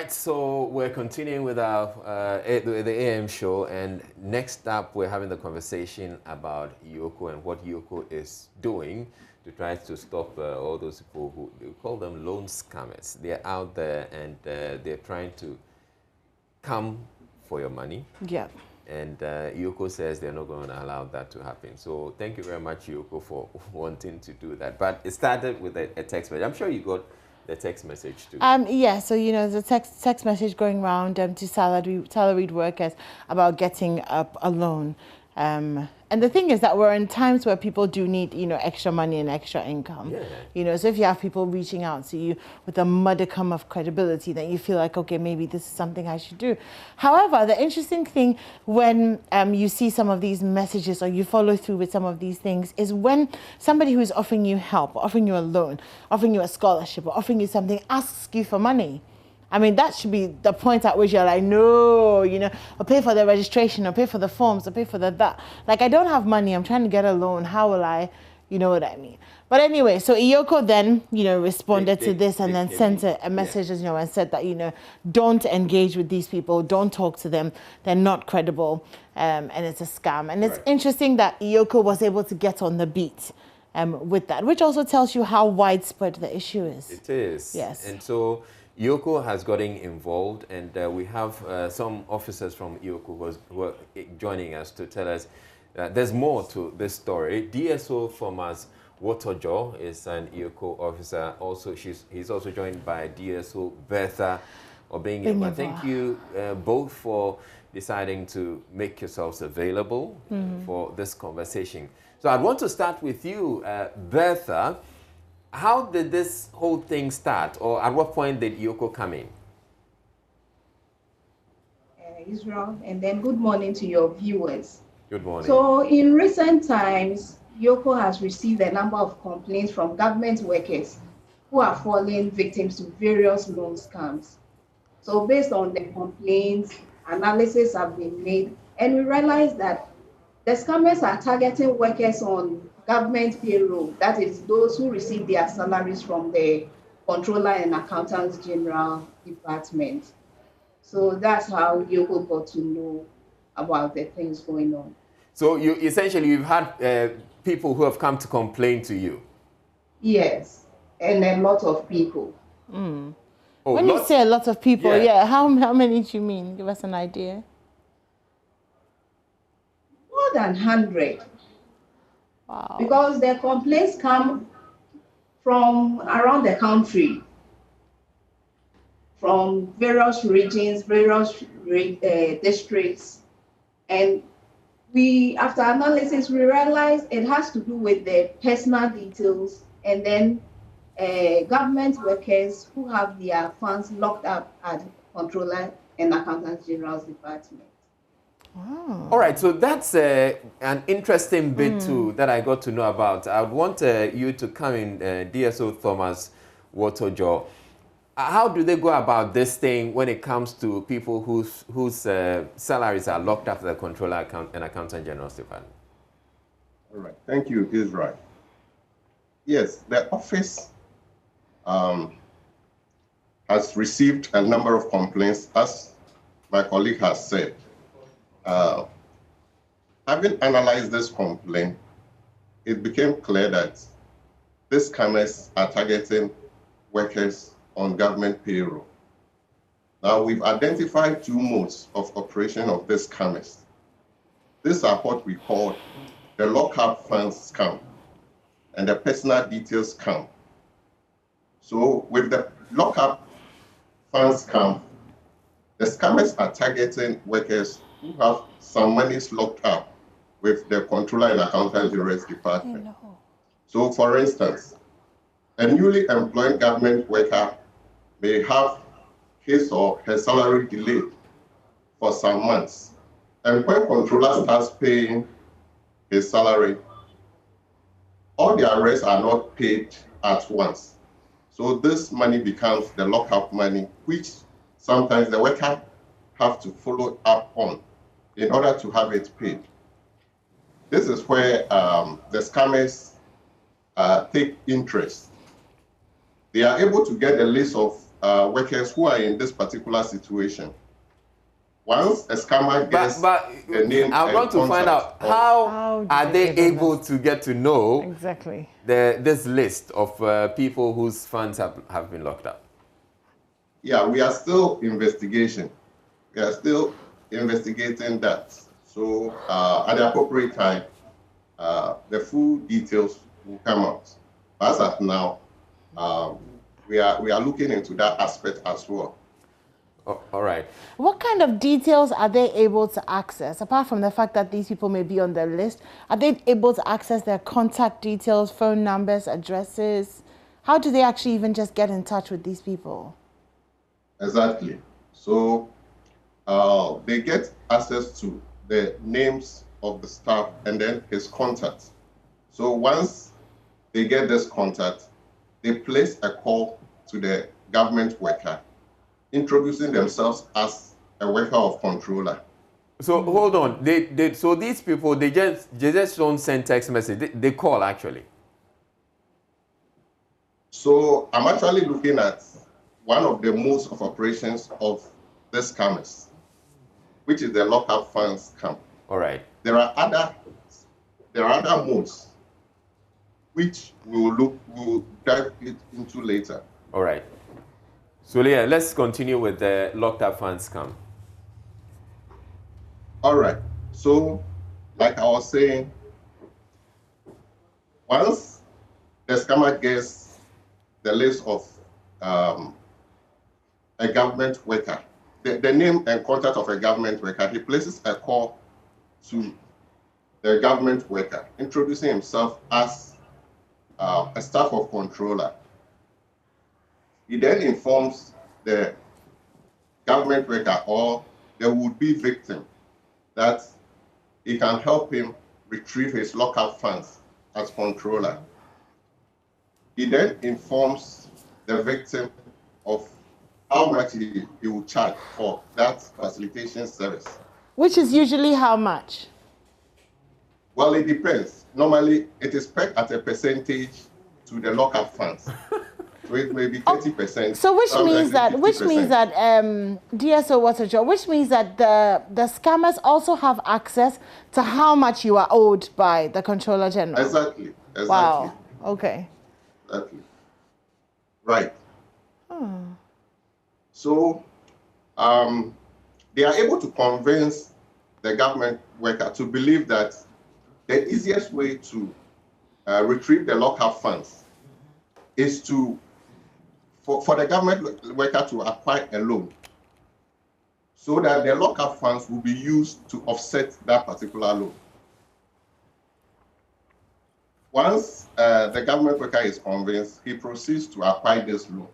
right, so we're continuing with our the AM show, and next up we're having the conversation about EOCO and what EOCO is doing to try to stop all those people who we call them loan scammers. They're out there and they're trying to come for your money. Yeah. And EOCO says they're not going to allow that to happen. So thank you very much, EOCO, for wanting to do that. But it started with a text message. I'm sure you got the text message too. Yeah, so the text message going around to salaried workers about getting a loan. And the thing is that we're in times where people do need, extra money and extra income. Yeah. So if you have people reaching out to you with a modicum of credibility, then you feel like, okay, maybe this is something I should do. However, the interesting thing when you see some of these messages or you follow through with some of these things is when somebody who is offering you help, offering you a loan, offering you a scholarship, or offering you something asks you for money. I mean, that should be the point at which you're like, no, I'll pay for the registration, I'll pay for the forms, I'll pay for that. Like, I don't have money, I'm trying to get a loan, how will I, you know what I mean? But anyway, so EOCO then, responded to this and then sent a message, and said that, don't engage with these people, don't talk to them, they're not credible, and it's a scam. And it's interesting that EOCO was able to get on the beat with that, which also tells you how widespread the issue is. It is. Yes. And so EOCO has gotten involved, and we have some officers from EOCO who are joining us to tell us there's more to this story. DSO Thomas Wotojo is an EOCO officer. Also, he's also joined by DSO Bertha Obengeba. Thank you both for deciding to make yourselves available for this conversation. So I'd want to start with you, Bertha. How did this whole thing start, or at what point did EOCO come in? Israel, and then good morning to your viewers. Good morning. So in recent times, EOCO has received a number of complaints from government workers who are falling victims to various loan scams. So based on the complaints, analysis have been made, and we realized that the scammers are targeting workers on government payroll, that is those who receive their salaries from the Controller and Accountants General Department. So that's how EOCO got to know about the things going on. So you've had people who have come to complain to you? Yes, and a lot of people. Oh, when you say a lot of people, how many do you mean? Give us an idea. More than 100. Wow. Because the complaints come from around the country, from various regions, various districts. And after analysis, we realized it has to do with the personal details and then government workers who have their funds locked up at Controller and Accountants General's Department. Wow. All right, so that's an interesting bit too that I got to know about. I would want you to come in, DSO Thomas Wotojo. How do they go about this thing when it comes to people whose salaries are locked up at the Controller and Accountant General's Department? All right, thank you, Israel. Yes, the office has received a number of complaints, as my colleague has said. Having analyzed this complaint, it became clear that these scammers are targeting workers on government payroll. Now, we've identified two modes of operation of these scammers. These are what we call the lockup funds scam and the personal details scam. So with the lockup funds scam, the scammers are targeting workers who have some monies locked up with the Controller and Accountant General's Department. So, for instance, a newly employed government worker may have his or her salary delayed for some months. And when Controller starts paying his salary, all the arrests are not paid at once. So this money becomes the lockup money, which sometimes the worker have to follow up on in order to have it paid. This is where the scammers take interest. They are able to get a list of workers who are in this particular situation. Once a scammer gets the name I want to find out how are they able to get to know exactly this list of people whose funds have been locked up? Yeah, we are still investigating. We are still investigating that. So at the appropriate time, the full details will come out. As of now, we are looking into that aspect as well. Oh, all right. What kind of details are they able to access? Apart from the fact that these people may be on their list, are they able to access their contact details, phone numbers, addresses? How do they actually even just get in touch with these people? Exactly. So they get access to the names of the staff and then his contacts. So once they get this contact, they place a call to the government worker, introducing themselves as a worker of controller. So hold on. So these people they just don't send text message. They call actually. So I'm actually looking at one of the modes of operations of the scammers, which is the lockup funds scam. All right. There are other modes which we will dive into later. All right. So yeah, let's continue with the locked up funds scam. All right. So, like I was saying, once the scammer gets the list of a government worker, the name and contact of a government worker, he places a call to the government worker, introducing himself as a staff of controller. He then informs the government worker or the would-be victim that he can help him retrieve his lockup funds as controller. He then informs the victim of how much he will charge for that facilitation service. Which is usually how much? Well, it depends. Normally, it is pegged at a percentage to the lockup funds. So it may be 30%. So which means that DSO what's a job? Which means that the scammers also have access to how much you are owed by the Controller General. Exactly. Wow. Okay. Exactly. Right. So they are able to convince the government worker to believe that the easiest way to retrieve the lockup funds is for the government worker to acquire a loan so that the lockup funds will be used to offset that particular loan. Once the government worker is convinced, he proceeds to acquire this loan.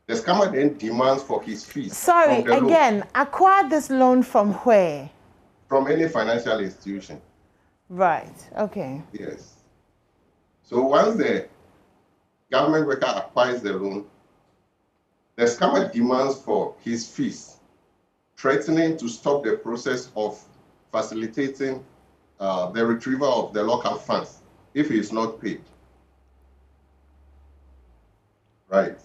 The scammer then demands for his fees. Sorry, again, acquire this loan from where? From any financial institution. Right, okay. Yes. So once the government worker acquires the loan, the scammer demands for his fees, threatening to stop the process of facilitating the retrieval of the lockup funds if he is not paid. Right.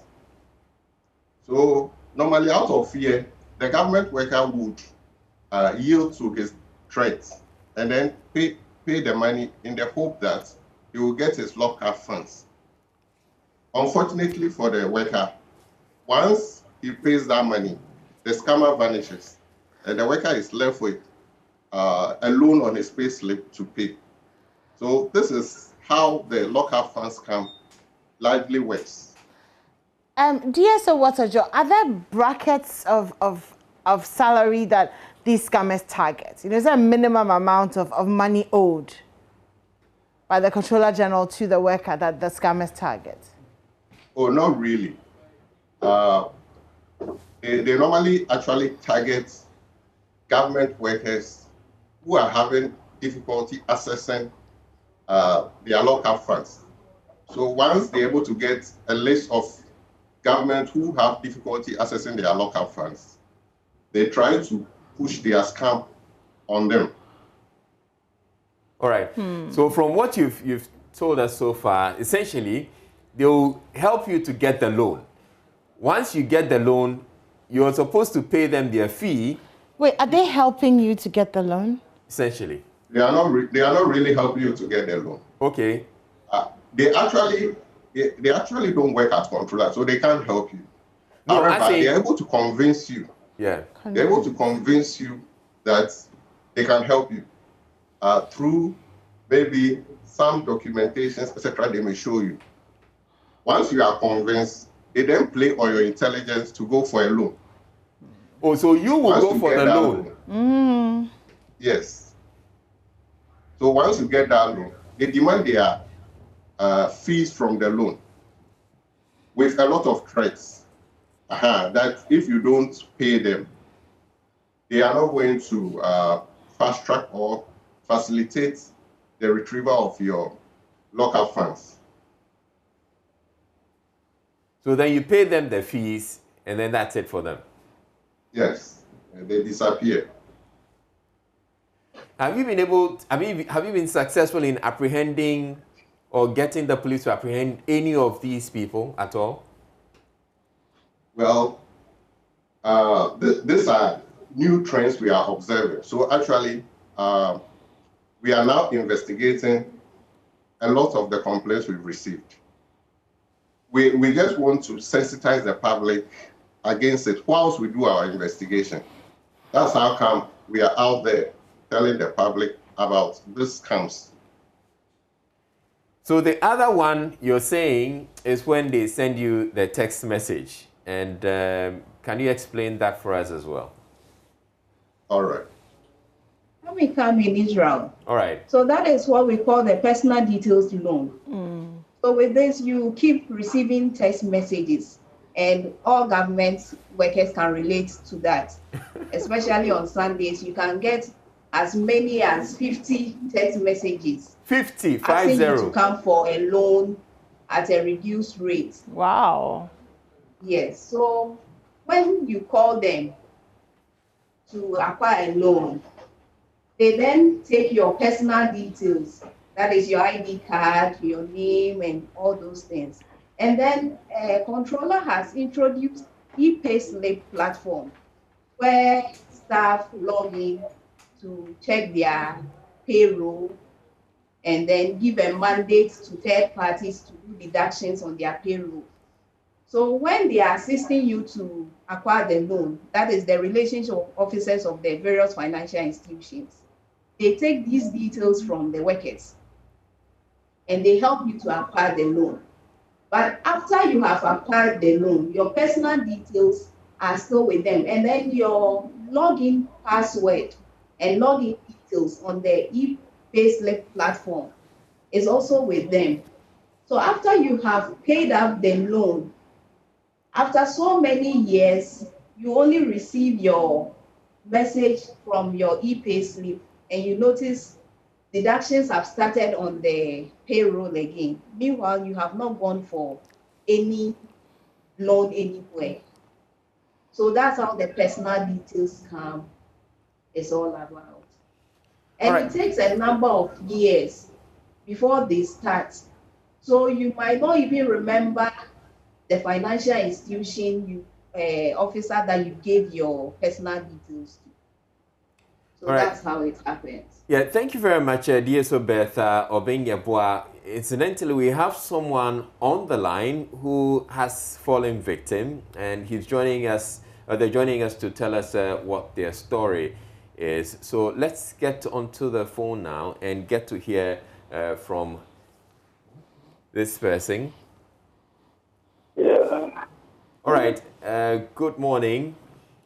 So normally, out of fear, the government worker would yield to his threats and then pay the money in the hope that he will get his lockup funds. Unfortunately for the worker, once he pays that money, the scammer vanishes and the worker is left with a loan on his pay slip to pay. So this is how the lockup funds scam largely works. DSO what's a job? Are there brackets of salary that these scammers target? You know, is there a minimum amount of money owed by the Controller General to the worker that the scammers target? Oh, not really. They normally actually target government workers who are having difficulty accessing their lockup funds. So once they're able to get a list of government who have difficulty accessing their lockup funds, they try to push their scam on them. All right. So from what you've told us so far, essentially, they'll help you to get the loan. once you get the loan, you're supposed to pay them their fee. Wait, are they helping you to get the loan? Essentially. They are not really helping you to get the loan. Okay. They actually don't work as controllers, so they can't help you. No, however, they're able to convince you. Yeah. They're able to convince you that they can help you through maybe some documentations, etc. They may show you. Once you are convinced, they then play on your intelligence to go for a loan. Oh, so you will go for the loan? Yes. So once you get that loan, they demand their fees from the loan with a lot of threats. That if you don't pay them, they are not going to fast track or facilitate the retrieval of your local funds. So then you pay them the fees, and then that's it for them? Yes, and they disappear. Have you been successful in apprehending or getting the police to apprehend any of these people at all? Well, these are new trends we are observing. So actually, we are now investigating a lot of the complaints we've received. We just want to sensitize the public against it whilst we do our investigation. That's how come we are out there telling the public about these scams. So the other one you're saying is when they send you the text message. And can you explain that for us as well? All right. Let me come in Israel. All right. So that is what we call the personal details loan. So with this, you keep receiving text messages, and all government workers can relate to that. Especially on Sundays, you can get as many as 50 text messages. 50, asking you to come for a loan at a reduced rate. Wow. Yes. So when you call them to acquire a loan, they then take your personal details. That is your ID card, your name, and all those things. And then a controller has introduced e-payslip platform where staff log in to check their payroll and then give a mandate to third parties to do deductions on their payroll. So when they are assisting you to acquire the loan, that is the relationship officers of the various financial institutions, they take these details from the workers and they help you to acquire the loan. But after you have acquired the loan, your personal details are still with them. And then your login password and login details on the e-payslip platform is also with them. So after you have paid up the loan, after so many years, you only receive your message from your e-payslip and you notice deductions have started on the payroll again. Meanwhile, you have not gone for any loan anywhere. So that's how the personal details scam is all about. And It takes a number of years before they start. So you might not even remember the financial institution officer that you gave your personal details to. So that's how it happens. Yeah, thank you very much, DSO Bertha Obenyeboa. Incidentally, we have someone on the line who has fallen victim, and he's joining us. They're joining us to tell us what their story is. So let's get onto the phone now and get to hear from this person. Yeah. All right. Good morning.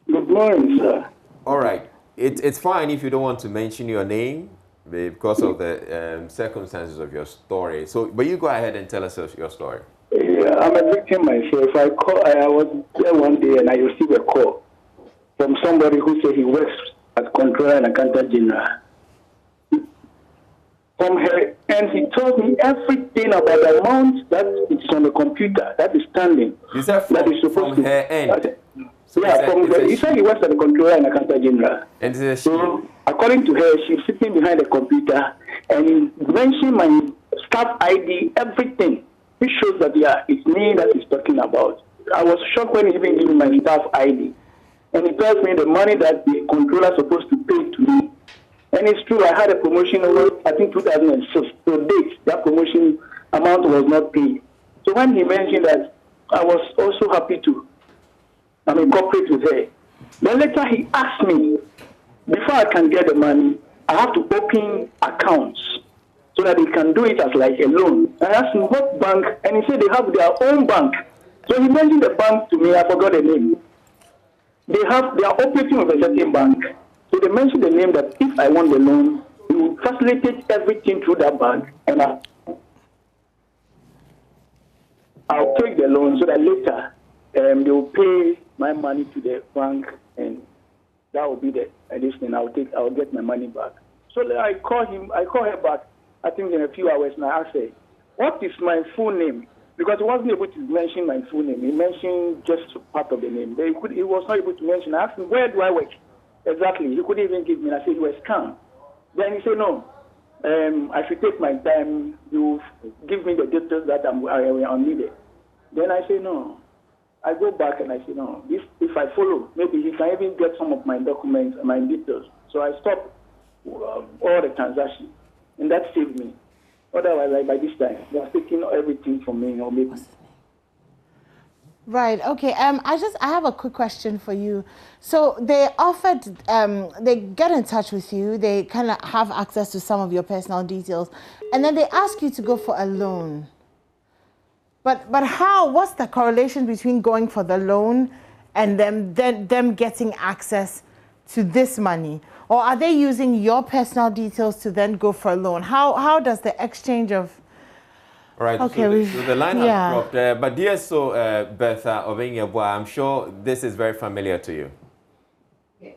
Good morning, sir. All right. It's fine if you don't want to mention your name because of the circumstances of your story. So, but you go ahead and tell us your story. Yeah, I'm a victim myself. I was there one day and I received a call from somebody who said he works at Controller and Accountant General. From her, and he told me everything about the amount that is on the computer that is standing. Is that from her end? So yeah, he said he works at the Controller and Accountant General. And so, according to her, she's sitting behind the computer and mentioned my staff ID, everything, which shows that it's me that he's talking about. I was shocked when he even gave me my staff ID. And he tells me the money that the controller is supposed to pay to me. And it's true, I had a promotion over, I think, 2006. To date, that promotion amount was not paid. So when he mentioned that, I was also happy to cooperate with her. Then later he asked me, before I can get the money, I have to open accounts so that they can do it as like a loan. I asked him what bank, and he said they have their own bank. So he mentioned the bank to me, I forgot the name. They are operating with a certain bank. So they mentioned the name that if I want the loan, he will facilitate everything through that bank, and I'll take the loan so that later they will pay my money to the bank, and that will be the addition. I'll get my money back. So I call her back, I think in a few hours, and I asked her, what is my full name? Because he wasn't able to mention my full name. He mentioned just part of the name. He was not able to mention. I asked him, where do I work? Exactly. He couldn't even give me. I said, you were scammed. Then he said, no, I should take my time. You give me the details that I needed. Then I say, no. I go back and I say, no, if I follow, maybe he can even get some of my documents and my details. So I stop all the transactions, and that saved me. Otherwise, by this time, they are taking everything from me, or maybe. Right. Okay. I have a quick question for you. So they offered, they get in touch with you. They kind of have access to some of your personal details, and then they ask you to go for a loan. But how? What's the correlation between going for the loan and them getting access to this money? Or are they using your personal details to then go for a loan? How does the exchange of... All right, okay, so the line has dropped. But DSO Bertha Obenyeboa, I'm sure this is very familiar to you. Yeah.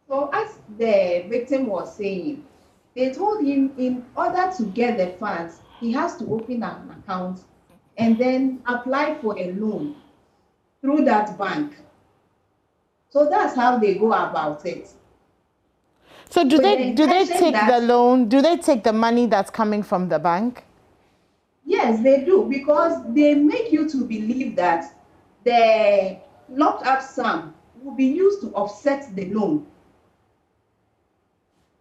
So as the victim was saying, they told him in order to get the funds, he has to open an account and then apply for a loan through that bank. So that's how they go about it. So do they take the loan? Do they take the money that's coming from the bank? Yes, they do, because they make you to believe that the locked up sum will be used to offset the loan.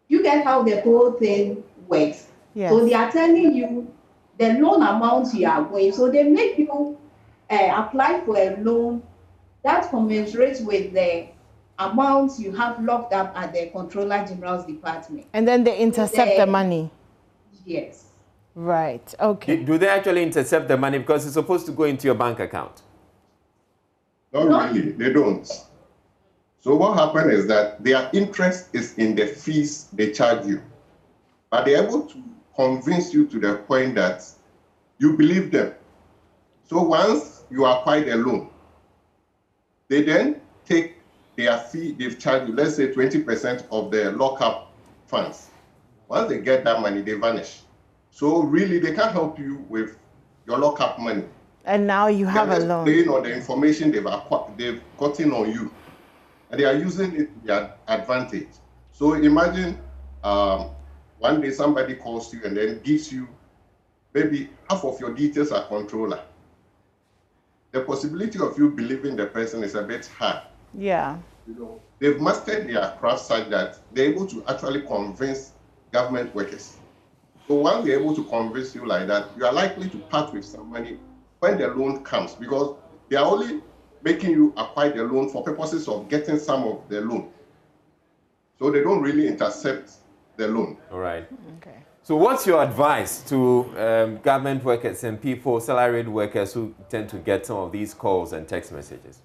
You get how the whole thing works. Yes. So they are telling you the loan amount you are going. So they make you apply for a loan that commensurates with the amount you have locked up at the Controller General's department. And then they intercept the money. Yes. Right. Okay. Do they actually intercept the money because it's supposed to go into your bank account? Not really. They don't. So what happened is that their interest is in the fees they charge you. But they're able to convince you to the point that you believe them. So once you acquire the loan, they then take their fee they've charged you, let's say 20% of the lockup funds. Once they get that money, they vanish. So really, they can't help you with your lockup money. And now you have a loan. Playing on the information they've gotten on you, and they are using it to their advantage. So imagine one day somebody calls you and then gives you maybe half of your details are controller. The possibility of you believing the person is a bit high. Yeah. You know, they've mastered their craft such that they're able to actually convince government workers. So once they're able to convince you like that, you are likely to part with some money when the loan comes, because they are only making you acquire the loan for purposes of getting some of the loan. So they don't really intercept the loan. All right. Okay. So what's your advice to government workers and people, salaried workers who tend to get some of these calls and text messages?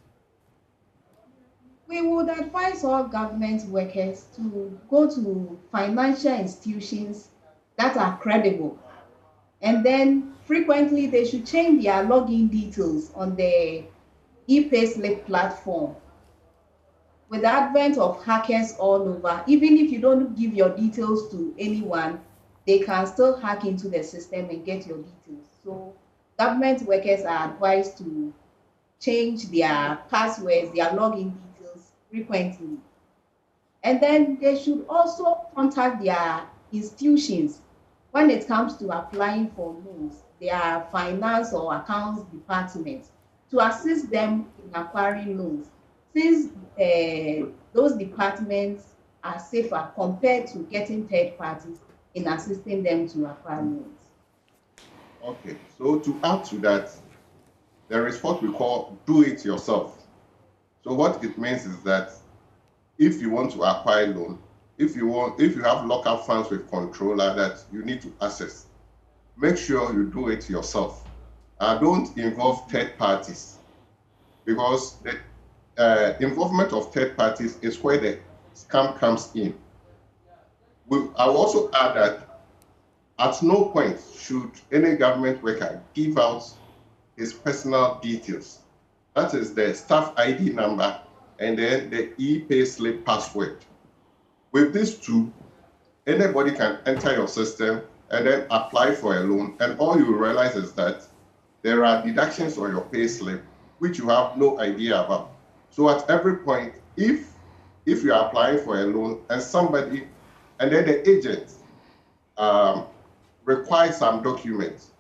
We would advise all government workers to go to financial institutions that are credible. And then frequently they should change their login details on the ePayslip platform. With the advent of hackers all over, even if you don't give your details to anyone, they can still hack into the system and get your details. So government workers are advised to change their passwords, their login details frequently. And then they should also contact their institutions when it comes to applying for loans, their finance or accounts department, to assist them in acquiring loans, since those departments are safer compared to getting third parties in assisting them to acquire loans. Okay, so to add to that, there is what we call do it yourself. So what it means is that if you want to acquire loan, if you have local funds with controller that you need to access, make sure you do it yourself. Don't involve third parties, because the involvement of third parties is where the scam comes in. I will also add that at no point should any government worker give out his personal details. That is the staff ID number and then the e-payslip password. With these two, anybody can enter your system and then apply for a loan, and all you realize is that there are deductions on your payslip which you have no idea about. So at every point, if you are applying for a loan and then the agent requires some documents,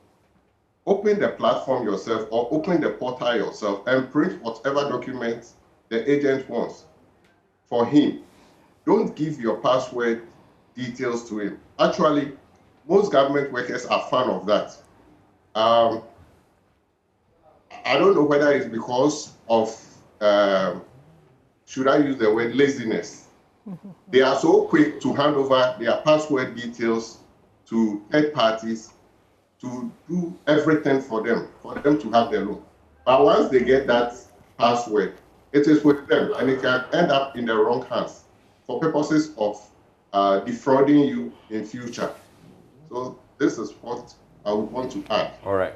open the platform yourself or open the portal yourself and print whatever documents the agent wants for him. Don't give your password details to him. Actually, most government workers are fan of that. I don't know whether it's because of, should I use the word laziness? They are so quick to hand over their password details to third parties to do everything for them to have their loan. But once they get that password, it is with them, and it can end up in the wrong hands for purposes of defrauding you in future. So this is what I would want to add. All right.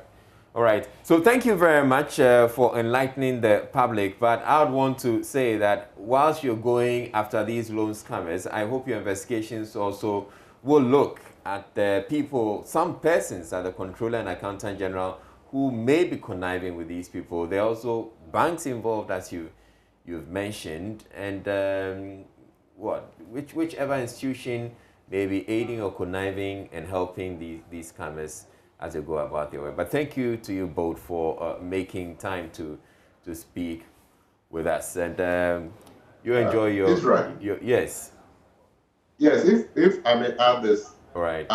All right. So thank you very much for enlightening the public. But I would want to say that whilst you're going after these loan scammers, I hope your investigations also will look at the people, some persons at the Controller and Accountant General who may be conniving with these people. There are also banks involved, as you've mentioned, and whichever institution may be aiding or conniving and helping these scammers as they go about their way. But thank you to you both for making time to speak with us, and you enjoy your yes. Yes, if I may add this. All right.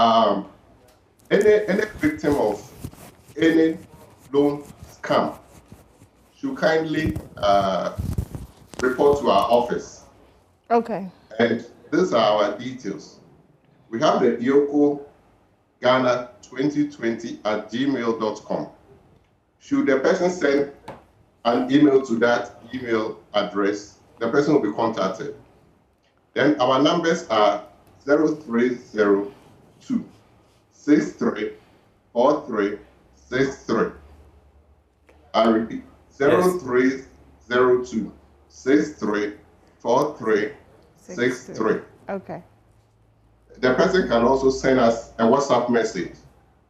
Any victim of any loan scam should kindly report to our office. Okay. And these are our details. We have the EOCO Ghana 2020@gmail.com. Should the person send an email to that email address, the person will be contacted. Then our numbers are 0302 634363. I repeat, 0302 634363. Okay. The person can also send us a WhatsApp message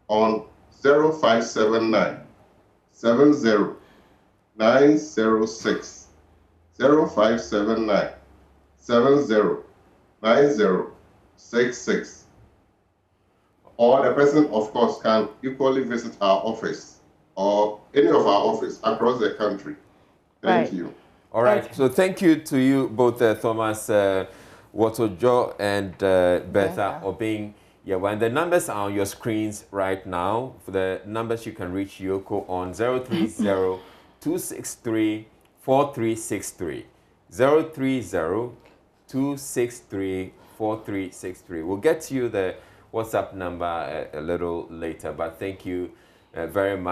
on 0579 70 906 0579 70 9066. Or the person, of course, can equally visit our office or any of our offices across the country. Thank you. All right. So thank you to you both, Thomas Wotojo and Bertha Obing. Yeah, when the numbers are on your screens right now, for the numbers you can reach EOCO on 030-263-4363. 030-263-4363. We'll get to you the WhatsApp number a little later, but thank you very much.